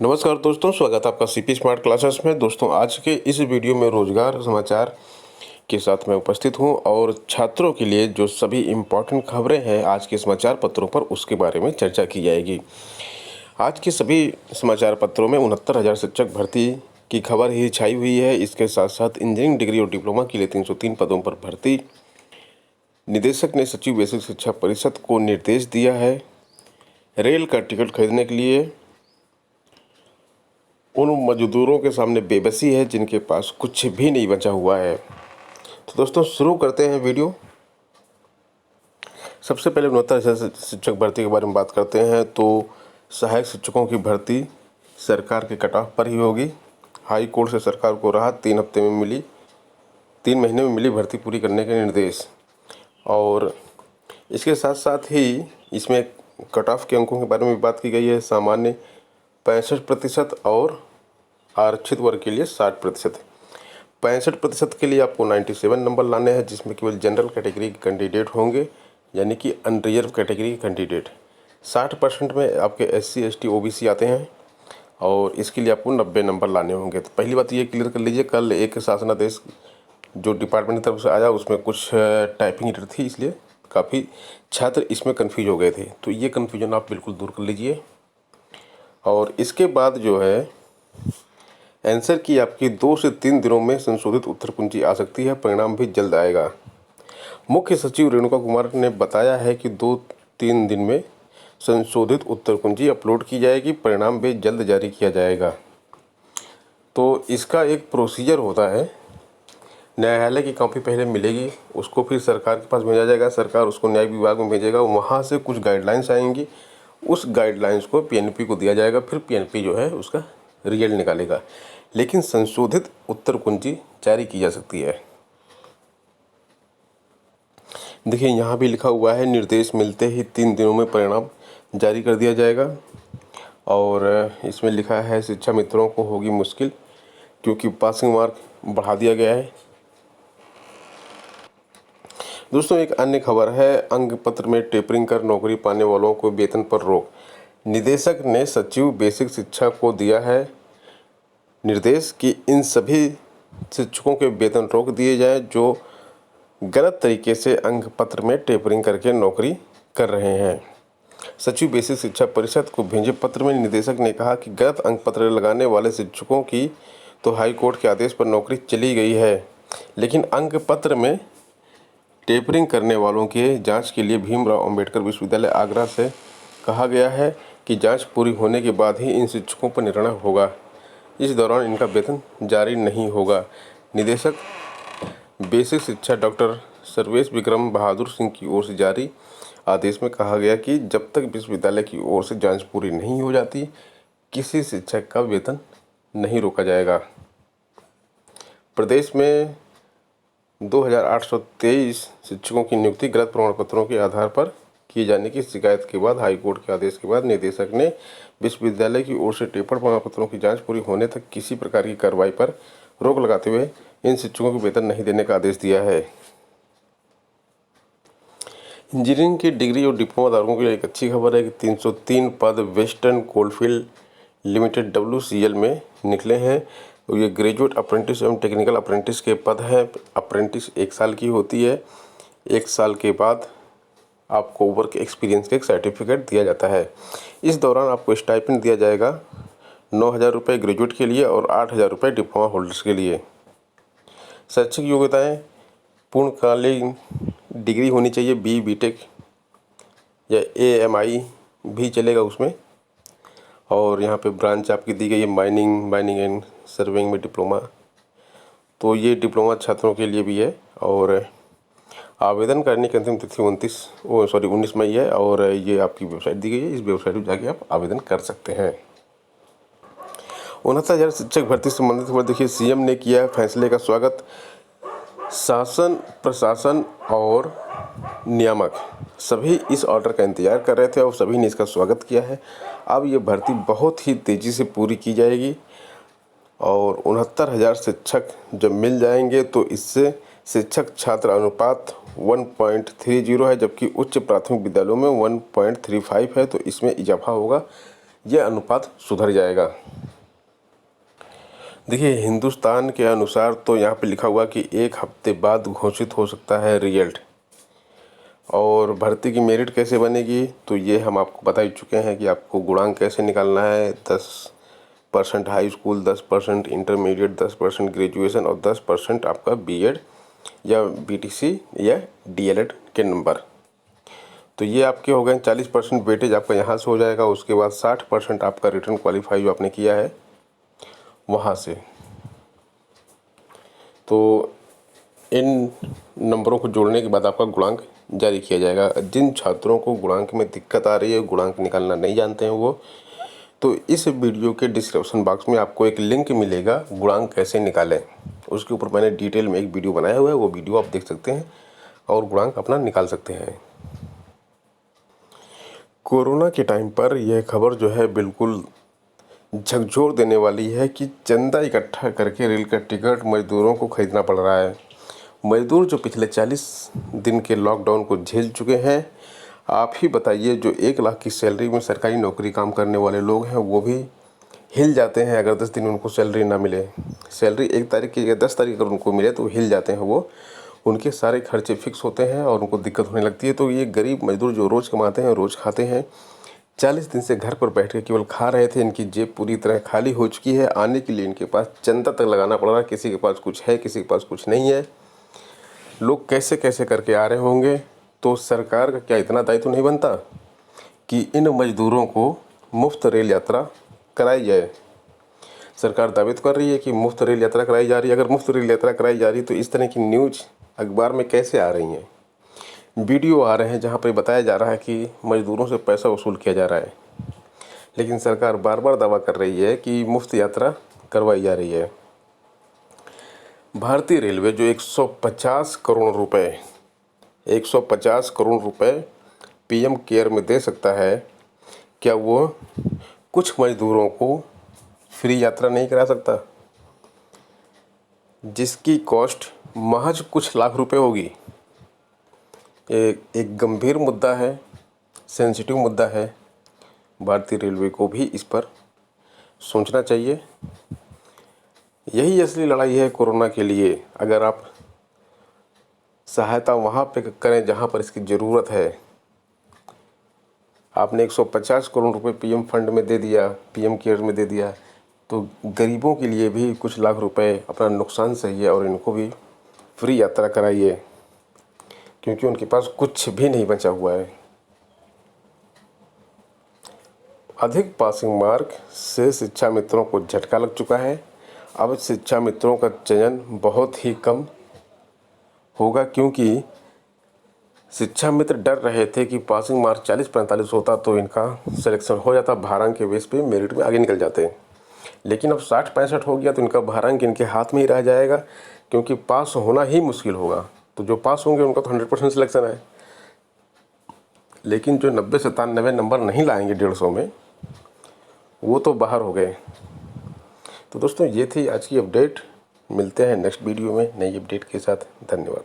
नमस्कार दोस्तों, स्वागत है आपका सीपी स्मार्ट क्लासेस में। दोस्तों, आज के इस वीडियो में रोजगार समाचार के साथ मैं उपस्थित हूं और छात्रों के लिए जो सभी इम्पोर्टेंट खबरें हैं आज के समाचार पत्रों पर, उसके बारे में चर्चा की जाएगी। आज के सभी समाचार पत्रों में 69,000 शिक्षक भर्ती की खबर ही छाई हुई है। इसके साथ साथ इंजीनियरिंग डिग्री और डिप्लोमा के लिए 303 पदों पर भर्ती। निदेशक ने सचिव बेसिक शिक्षा परिषद को निर्देश दिया है। रेल का टिकट खरीदने के लिए उन मजदूरों के सामने बेबसी है जिनके पास कुछ भी नहीं बचा हुआ है। तो दोस्तों, शुरू करते हैं वीडियो। सबसे पहले 69,000 शिक्षक भर्ती के बारे में बात करते हैं। तो सहायक शिक्षकों की भर्ती सरकार के कट ऑफ पर ही होगी। हाई कोर्ट से सरकार को राहत, 3 महीने में मिली भर्ती पूरी करने के निर्देश। और इसके साथ साथ ही इसमें कट ऑफ के अंकों के बारे में भी बात की गई है। सामान्य 65% और आरक्षित वर्ग के लिए 60%। 65% के लिए आपको 97 नंबर लाने हैं, जिसमें केवल जनरल कैटेगरी के कैंडिडेट होंगे, यानी कि अनरिजर्व कैटेगरी के कैंडिडेट। 60% में आपके SC ST OBC आते हैं और इसके लिए आपको 90 नंबर लाने होंगे। तो पहली बात ये क्लियर कर लीजिए, कल एक शासनादेश जो डिपार्टमेंट की तरफ से आया उसमें कुछ टाइपिंग एरर थी, इसलिए काफ़ी छात्र इसमें कन्फ्यूज हो गए थे। तो ये कन्फ्यूजन आप बिल्कुल दूर कर लीजिए। और इसके बाद जो है आंसर की आपकी 2 से 3 दिनों में संशोधित उत्तर कुंजी आ सकती है। परिणाम भी जल्द आएगा। मुख्य सचिव रेणुका कुमार ने बताया है कि 2-3 दिन में संशोधित उत्तर कुंजी अपलोड की जाएगी। परिणाम भी जल्द जारी किया जाएगा। तो इसका एक प्रोसीजर होता है। न्यायालय की कॉपी पहले मिलेगी, उसको फिर सरकार के पास भेजा जाएगा, सरकार उसको न्याय विभाग में भेजेगा, वहाँ से कुछ गाइडलाइंस आएंगी, उस गाइडलाइंस को PNP को दिया जाएगा, फिर PNP जो है उसका रिजल्ट निकालेगा। लेकिन संशोधित उत्तर कुंजी जारी की जा सकती है। देखिए, यहाँ भी लिखा हुआ है निर्देश मिलते ही 3 दिनों में परिणाम जारी कर दिया जाएगा। और इसमें लिखा है शिक्षा मित्रों को होगी मुश्किल, क्योंकि पासिंग मार्क बढ़ा दिया गया है। दोस्तों, एक अन्य खबर है, अंक पत्र में टेपरिंग कर नौकरी पाने वालों को वेतन पर रोक। निदेशक ने सचिव बेसिक शिक्षा को दिया है निर्देश कि इन सभी शिक्षकों के वेतन रोक दिए जाए जो गलत तरीके से अंक पत्र में टेपरिंग करके नौकरी कर रहे हैं। सचिव बेसिक शिक्षा परिषद को भेजे पत्र में निदेशक ने कहा कि गलत अंक पत्र लगाने वाले शिक्षकों की तो हाई कोर्ट के आदेश पर नौकरी चली गई है, लेकिन अंक पत्र में टेपरिंग करने वालों के जांच के लिए भीमराव अंबेडकर विश्वविद्यालय आगरा से कहा गया है कि जांच पूरी होने के बाद ही इन शिक्षकों पर निर्णय होगा। इस दौरान इनका वेतन जारी नहीं होगा। निदेशक बेसिक शिक्षा डॉक्टर सर्वेश विक्रम बहादुर सिंह की ओर से जारी आदेश में कहा गया कि जब तक विश्वविद्यालय की ओर से जांच पूरी नहीं हो जाती, किसी शिक्षक का वेतन नहीं रोका जाएगा। प्रदेश में 2,823 शिक्षकों की नियुक्ति गलत प्रमाण पत्रों के आधार पर किए जाने की शिकायत के बाद हाईकोर्ट के आदेश के बाद निदेशक ने विश्वविद्यालय की ओर से टेपर प्रमाण पत्रों की जांच पूरी होने तक किसी प्रकार की कार्रवाई पर रोक लगाते हुए इन शिक्षकों को वेतन नहीं देने का आदेश दिया है। इंजीनियरिंग की डिग्री और डिप्लोमा धारकों के लिए एक अच्छी खबर है कि 303 पद वेस्टर्न कोलफील्ड लिमिटेड WCL में निकले हैं। तो ये ग्रेजुएट अप्रेंटिस एवं टेक्निकल अप्रेंटिस के पद हैं। अप्रेंटिस 1 साल की होती है। 1 साल के बाद आपको वर्क एक्सपीरियंस का एक सर्टिफिकेट दिया जाता है। इस दौरान आपको स्टाइपेंड दिया जाएगा 9,000 रुपये ग्रेजुएट के लिए और 8,000 रुपये डिप्लोमा होल्डर्स के लिए। शैक्षिक योग्यताएं पूर्णकालीन डिग्री होनी चाहिए, BE BTech या AMI भी चलेगा उसमें। और यहाँ पे ब्रांच आपकी दी गई है माइनिंग एंड सर्वेइंग में डिप्लोमा। तो ये डिप्लोमा छात्रों के लिए भी है। और आवेदन करने की अंतिम तिथि 19 मई है और ये आपकी वेबसाइट दी गई है। इस वेबसाइट पर जाके आप आवेदन कर सकते हैं। 69,000 शिक्षक भर्ती से संबंधित खबर देखिए, CM ने किया फैसले का स्वागत। शासन, प्रशासन और नियामक सभी इस ऑर्डर का इंतजार कर रहे थे और सभी ने इसका स्वागत किया है। अब ये भर्ती बहुत ही तेज़ी से पूरी की जाएगी और 69,000 शिक्षक जब मिल जाएंगे तो इससे शिक्षक छात्र अनुपात 1.30 है, जबकि उच्च प्राथमिक विद्यालयों में 1.35 है। तो इसमें इजाफा होगा। यह अनुपात सुधर जाएगा। देखिए, हिंदुस्तान के अनुसार तो यहाँ पे लिखा हुआ कि 1 हफ्ते बाद घोषित हो सकता है रिजल्ट। और भर्ती की मेरिट कैसे बनेगी, तो ये हम आपको बता ही चुके हैं कि आपको गुणांक कैसे निकालना है। 10% हाई स्कूल, 10% इंटरमीडिएट, 10% ग्रेजुएशन और 10% आपका बीएड या बीटीसी या डीएलएड के नंबर। तो ये आपके हो गए 40% वेटेज आपका यहाँ से हो जाएगा। उसके बाद 60% आपका रिटर्न क्वालिफाई जो आपने किया है वहाँ से। तो इन नंबरों को जोड़ने के बाद आपका गुणांक जारी किया जाएगा। जिन छात्रों को गुणांक में दिक्कत आ रही है, गुणांक निकालना नहीं जानते हैं वो, तो इस वीडियो के डिस्क्रिप्शन बॉक्स में आपको एक लिंक मिलेगा गुणांक कैसे निकालें। उसके ऊपर मैंने डिटेल में एक वीडियो बनाया हुआ है, वो वीडियो आप देख सकते हैं और गुणांक अपना निकाल सकते हैं। कोरोना के टाइम पर यह खबर जो है बिल्कुल झकझोर देने वाली है कि चंदा इकट्ठा करके रेल का टिकट मजदूरों को खरीदना पड़ रहा है। मजदूर जो पिछले 40 दिन के लॉकडाउन को झेल चुके हैं, आप ही बताइए, जो 1 लाख की सैलरी में सरकारी नौकरी काम करने वाले लोग हैं वो भी हिल जाते हैं अगर 10 दिन उनको सैलरी ना मिले। सैलरी 1 तारीख की या 10 तारीख अगर उनको मिले तो हिल जाते हैं वो। उनके सारे खर्चे फिक्स होते हैं और उनको दिक्कत होने लगती है। तो ये गरीब मजदूर जो रोज़ कमाते हैं, रोज़ खाते हैं, 40 दिन से घर पर बैठ के केवल खा रहे थे। इनकी जेब पूरी तरह खाली हो चुकी है। आने के लिए इनके पास चंदा तक लगाना पड़ रहा है। किसी के पास कुछ है, किसी के पास कुछ नहीं है। लोग कैसे कैसे करके आ रहे होंगे। तो सरकार का क्या इतना दायित्व नहीं बनता कि इन मजदूरों को मुफ्त रेल यात्रा कराई जाए। सरकार दावे तो कर रही है कि मुफ्त रेल यात्रा कराई जा रही है। अगर मुफ्त रेल यात्रा कराई जा रही है तो इस तरह की न्यूज़ अखबार में कैसे आ रही हैं। वीडियो आ रहे हैं जहां पर बताया जा रहा है कि मजदूरों से पैसा वसूल किया जा रहा है, लेकिन सरकार बार बार दावा कर रही है कि मुफ्त यात्रा करवाई जा रही है। भारतीय रेलवे जो 150 करोड़ रुपए पीएम केयर में दे सकता है, क्या वो कुछ मजदूरों को फ्री यात्रा नहीं करा सकता, जिसकी कॉस्ट महज कुछ लाख रुपए होगी। एक गंभीर मुद्दा है, सेंसिटिव मुद्दा है। भारतीय रेलवे को भी इस पर सोचना चाहिए। यही असली लड़ाई है कोरोना के लिए। अगर आप सहायता वहाँ पे करें जहाँ पर इसकी ज़रूरत है। आपने 150 करोड़ रुपए पीएम फंड में दे दिया, पीएम केयर में दे दिया, तो गरीबों के लिए भी कुछ लाख रुपए अपना नुकसान सही है और इनको भी फ्री यात्रा कराइए, क्योंकि उनके पास कुछ भी नहीं बचा हुआ है। अधिक पासिंग मार्क से शिक्षा मित्रों को झटका लग चुका है। अब शिक्षा मित्रों का चयन बहुत ही कम होगा, क्योंकि शिक्षा मित्र डर रहे थे कि पासिंग मार्क 40-45 होता तो इनका सिलेक्शन हो जाता, भारांक के बेस पे मेरिट में आगे निकल जाते। लेकिन अब 60-65 हो गया तो इनका भारांक इनके हाथ में ही रह जाएगा, क्योंकि पास होना ही मुश्किल होगा। तो जो पास होंगे उनका तो 100% सिलेक्शन है, लेकिन जो 90-97 नंबर नहीं लाएंगे 150 में, वो तो बाहर हो गए। तो दोस्तों, ये थी आज की अपडेट। मिलते हैं नेक्स्ट वीडियो में नई अपडेट के साथ। धन्यवाद।